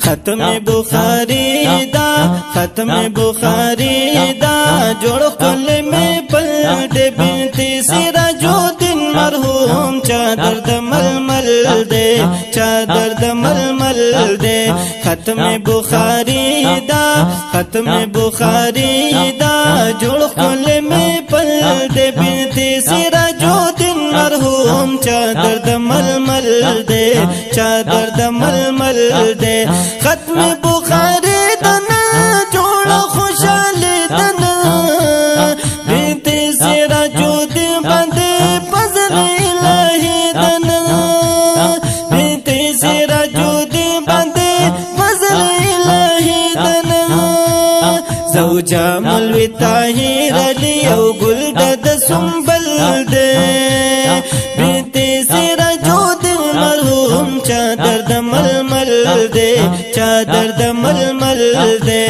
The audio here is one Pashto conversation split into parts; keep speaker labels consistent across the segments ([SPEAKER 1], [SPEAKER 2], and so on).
[SPEAKER 1] ختم بخاری دا ختم بخاری دا جوڑ کل میں پلٹ بنتی سراج الدین مرحوم چادر د ململ دے چادر د ململ دے ختم بخاری دا ختم بخاری دا جوڑ کل میں پلٹ بنتی سراج الدین مرحوم چادر د ململ دے چادر د ململ دے ختم بخاری دنا جوڑ خوشحال دنا بنتی سراج الدین بندے فضل الہی دنا بنتی سراج الدین بندے فضل الہی دنا زوجہ مولوی طاہر علی او گل د سنبل دے بنتی سراج الدین مرحوم چادر د ململ دے چادر د ململ دے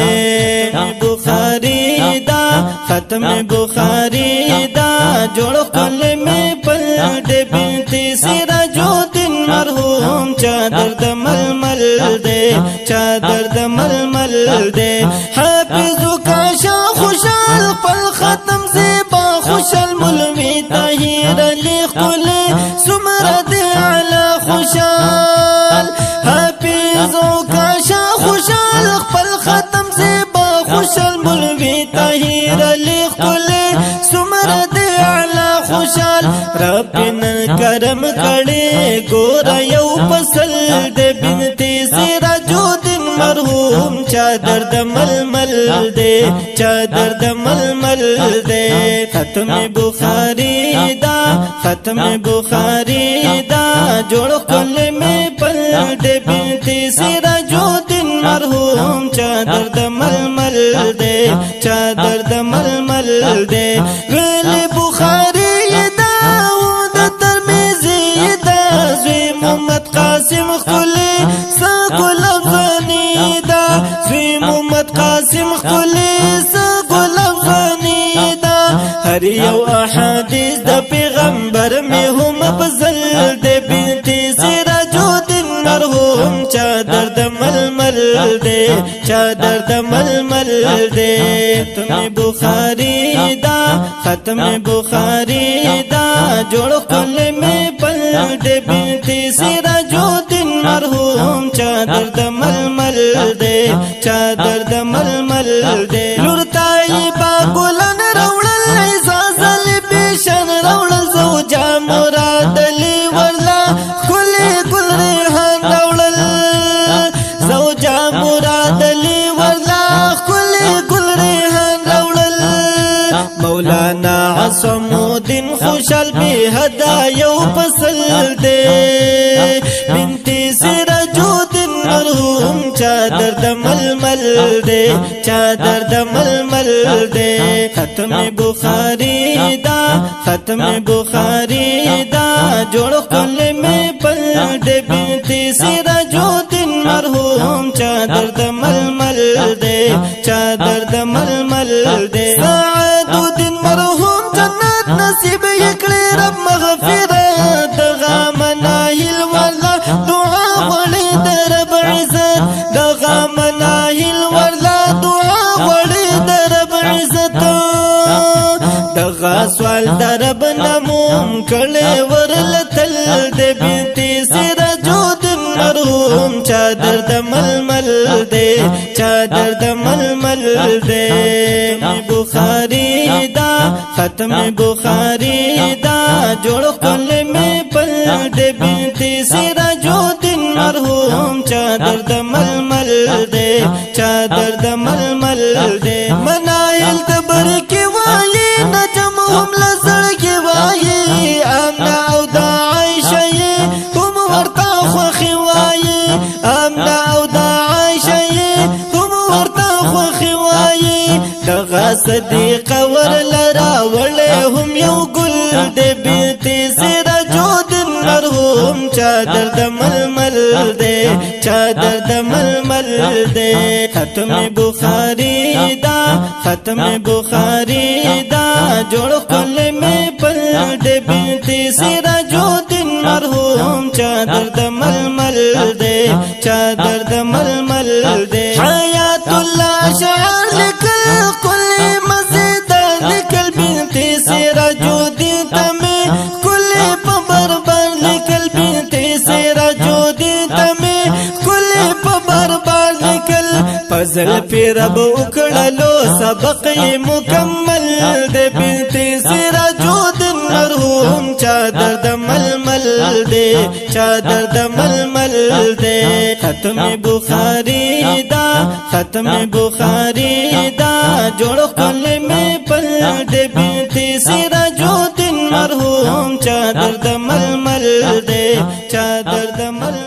[SPEAKER 1] بخاری دا ختم بخاری دا جوڑ کل میں پلٹ بنتی سراج الدین مرحوم چادر د ململ دے چادر د ململ دے حافظ کا شاہ خوشحال پل ختم زیبا خوشحال مولوی طاہر علی قلے سمرد علی خوشحال حافظ کا شاہ خوشحال پل ختم زیبا خوشحال مولوی طاہر علی قلے سمرد علی خوشحال رب نن کرم کڑے گورا یو پسل دے بنتی سراج الدین مرحوم چادر د ململ دے چادر د ململ دے ختم بخاری دا ختم بخاری دا جوڑ کل میں پلٹ بنتی سراج الدین مرحوم چادر د ململ دے چادر د ململ دے ویل بخاری داود ترمذی دا زوی محمد قاسم خلی ساکل افغانی دا زوی محمد قاسم خلی ساکل افغانی دا ہر یو احادیث دا پیغمبر میں ہم افضل دے بنتی سراج الدین مرحوم چادر د ململ دے چادر د ململ دے ختم بخاری دا ختم بخاری دا جوڑ کل میں پلٹ بنتی سراج الدین مرحوم چادر د ململ دے چادر د ململ دے لورتائی با گلن روڑل عزازل بیشن روڑل زوجہ مراد علی ورلا کلی گل ریحان روڑل زوجہ مراد علی ورلا کلی گل ریحان روڑل مولانا عصم الدین خوشحال بی حدا یو پسل دے بنتی سراج الدین مرحوم چادر د ململ دے چادر د ململ دے ختم بخاری دا ختم بخاری دا جوڑ کل میں پلٹ بنتی سراج الدین مرحوم چادر د ململ دے چادر د ململ دے سعد الدین مرحوم جنت نصیب یکڑی رب مغفرت دغا مناہل والا دعا وڑی درب عزت دغا مناہل والا دعا وڑی درب عزت دغا سوال درب نموم کڑے ورل تل دے بنتی سراج الدین مرحوم چادر د ململ دے چادر د ململ دے بخاری دا ختم بخاری دا جوڑ کل میں پلٹ بنتی سراج الدین مرحوم چادر د ململ دے چادر د ململ دے مناہل تبر کی وائی نجم ہم لزڑ کی وائی آمنا او دا عائشہ ہم ورطا خوخی وائی آمنا او دا عائشہ ہم ورطا خوخی وائی دغا صدیق ور لرا وڑے ہم یو گل دے بنتی سراج الدین مرحوم چادر د ململ دے چادر د ململ دے ختم بخاری دا ختم بخاری دا جوڑ کل میں پلٹ بنتی سراج الدین مرحوم چادر د ململ دے چادر د ململ زلفی رب اکڑلو سبق مکمل دے بنت سراج الدین مرحوم چادر د ململ دے چادر د ململ دے ختم بخاری دا ختم بخاری دا جوڑ کل میں پل دے بنت سراج الدین مرحوم چادر د ململ دے چادر د ململ